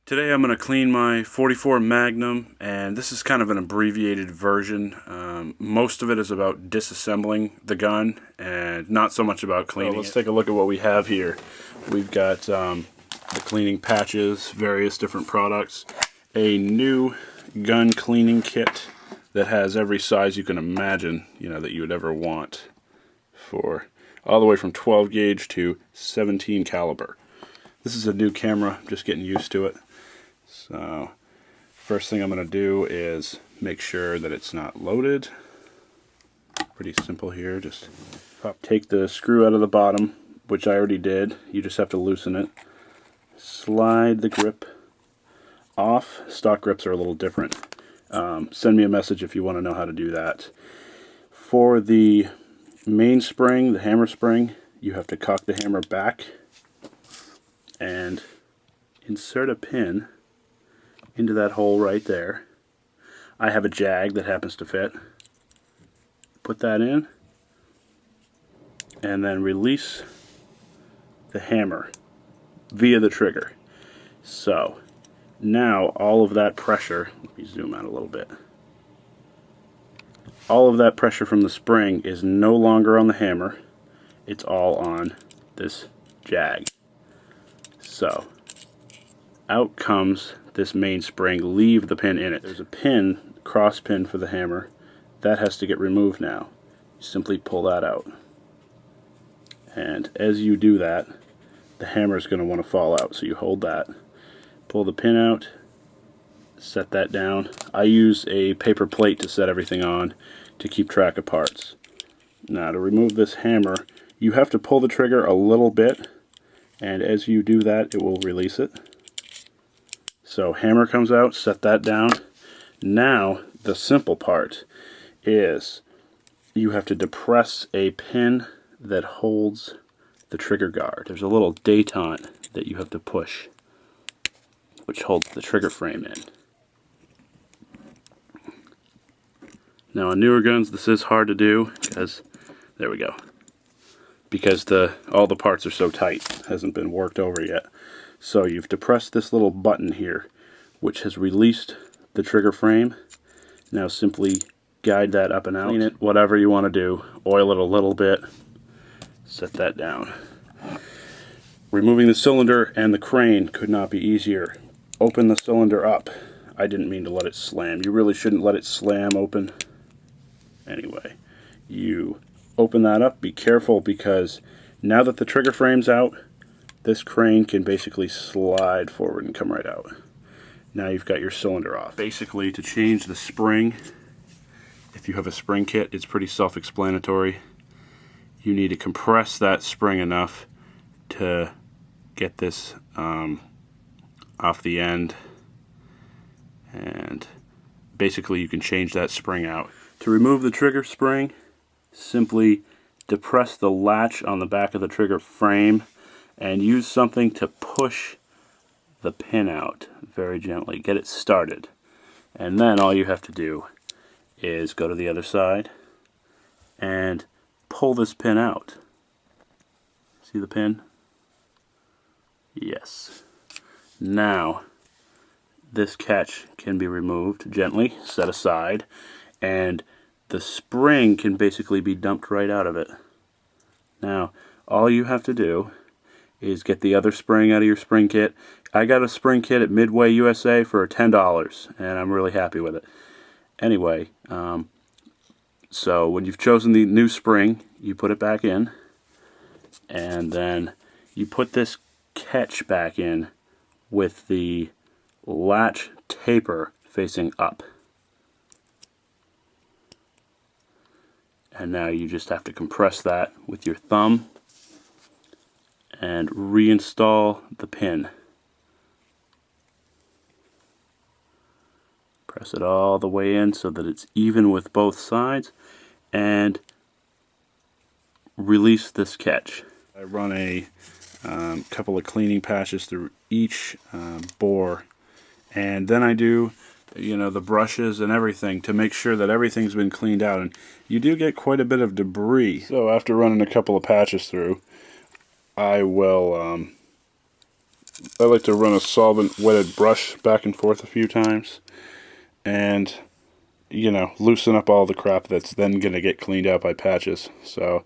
Today I'm going to clean my 44 Magnum, and this is kind of an abbreviated version. Most of it is about disassembling the gun and not so much about cleaning it. Let's take a look at what we have here. We've got the cleaning patches, various different products, a new gun cleaning kit that has every size you can imagine, that you would ever want, for all the way from 12 gauge to 17 caliber. This is a new camera, just getting used to it. So, first thing I'm going to do is make sure that it's not loaded. Pretty simple here, just take the screw out of the bottom, which I already did. You just have to loosen it. Slide the grip off. Stock grips are a little different. Send me a message if you want to know how to do that. For the main spring, the hammer spring, you have to cock the hammer back and insert a pin into that hole right there. I have a jag that happens to fit. Put that in and then release the hammer via the trigger. So now all of that pressure, let me zoom out a little bit. All of that pressure from the spring is no longer on the hammer. It's all on this jag. So out comes this main spring. Leave the pin in it. There's a pin, cross pin for the hammer. That has to get removed now. Simply pull that out. And as you do that, the hammer is going to want to fall out. So you hold that, pull the pin out, set that down. I use a paper plate to set everything on to keep track of parts. Now to remove this hammer, you have to pull the trigger a little bit, and as you do that, it will release it. So hammer comes out, set that down. Now the simple part is you have to depress a pin that holds the trigger guard. There's a little détente that you have to push, which holds the trigger frame in. Now on newer guns this is hard to do because, there we go, because all the parts are so tight. It hasn't been worked over yet. So you've depressed this little button here, which has released the trigger frame. Now simply guide that up and out. Clean it, whatever you want to do. Oil it a little bit. Set that down. Removing the cylinder and the crane could not be easier. Open the cylinder up. I didn't mean to let it slam. You really shouldn't let it slam open. Anyway, you open that up. Be careful, because now that the trigger frame's out, this crane can basically slide forward and come right out. Now you've got your cylinder off. Basically, to change the spring, if you have a spring kit, it's pretty self-explanatory. You need to compress that spring enough to get this off the end, and basically you can change that spring out. To remove the trigger spring, simply depress the latch on the back of the trigger frame and use something to push the pin out very gently. Get it started. And then all you have to do is go to the other side and pull this pin out. See the pin? Yes. Now this catch can be removed gently, set aside, and the spring can basically be dumped right out of it. Now all you have to do is get the other spring out of your spring kit. I got a spring kit at Midway USA for $10, and I'm really happy with it. Anyway, so when you've chosen the new spring, you put it back in, and then you put this catch back in with the latch taper facing up. And now you just have to compress that with your thumb and reinstall the pin. Press it all the way in so that it's even with both sides, and release this catch. I run a couple of cleaning patches through each bore, and then I do the brushes and everything to make sure that everything's been cleaned out, and you do get quite a bit of debris. So after running a couple of patches through, I will I like to run a solvent wetted brush back and forth a few times and, you know, loosen up all the crap that's then going to get cleaned out by patches. So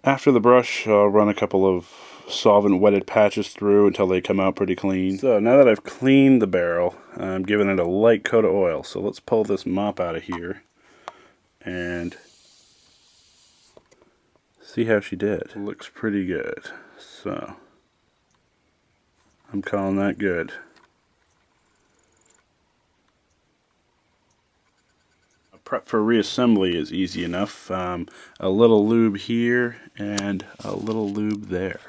after the brush, I'll run a couple of solvent wetted patches through until they come out pretty clean. So now that I've cleaned the barrel, I'm giving it a light coat of oil. So let's pull this mop out of here and see how she did. Looks pretty good. So I'm calling that good. A prep for reassembly is easy enough. A little lube here and a little lube there.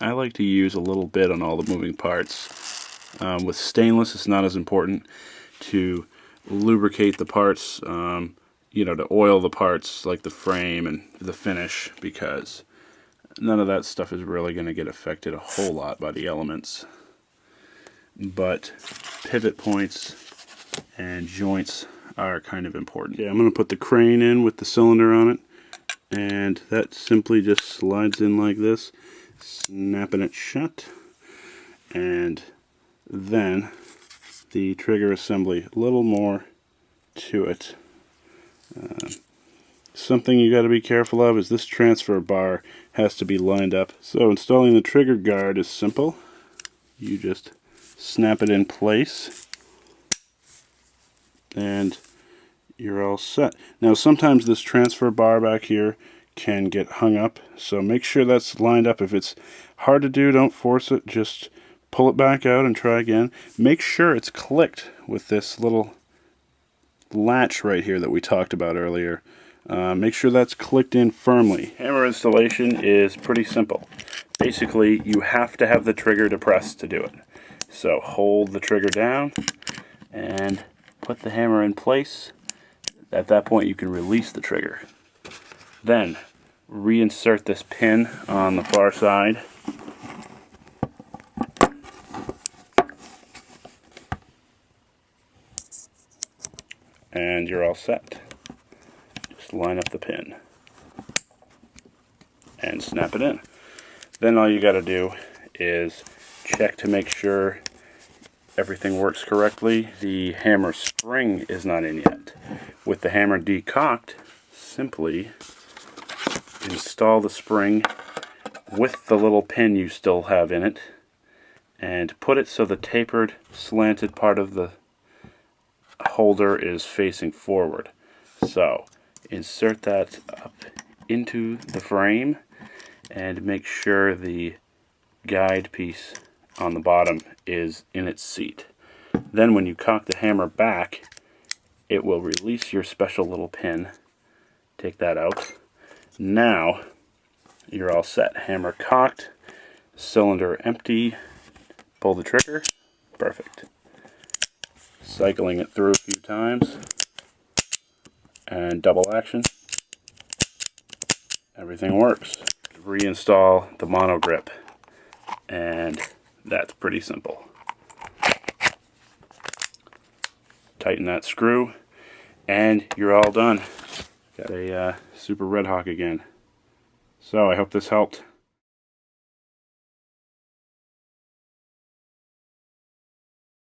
I like to use a little bit on all the moving parts. With stainless, it's not as important to lubricate the parts, you know, to oil the parts like the frame and the finish, because none of that stuff is really going to get affected a whole lot by the elements. But pivot points and joints are kind of important. Okay, I'm going to put the crane in with the cylinder on it, and that simply just slides in like this, snapping it shut, and then the trigger assembly, a little more to it. Something you got to be careful of is this transfer bar has to be lined up. So installing the trigger guard is simple. You just snap it in place and you're all set. Now sometimes this transfer bar back here can get hung up, so make sure that's lined up. If it's hard to do, don't force it, just pull it back out and try again. Make sure it's clicked with this little latch right here that we talked about earlier. Make sure that's clicked in firmly. Hammer installation is pretty simple. Basically, you have to have the trigger depressed to do it. So hold the trigger down and put the hammer in place. At that point, you can release the trigger. Then reinsert this pin on the far side. And you're all set. Just line up the pin and snap it in. Then all you got to do is check to make sure everything works correctly. The hammer spring is not in yet. With the hammer decocked, simply install the spring with the little pin you still have in it and put it so the tapered, slanted part of the holder is facing forward. So insert that up into the frame and make sure the guide piece on the bottom is in its seat. Then when you cock the hammer back, it will release your special little pin. Take that out. Now you're all set. Hammer cocked, cylinder empty, pull the trigger. Perfect. Cycling it through a few times and double action. Everything works. Reinstall the mono grip, and that's pretty simple. Tighten that screw and you're all done. Got a Super Redhawk again. So I hope this helped.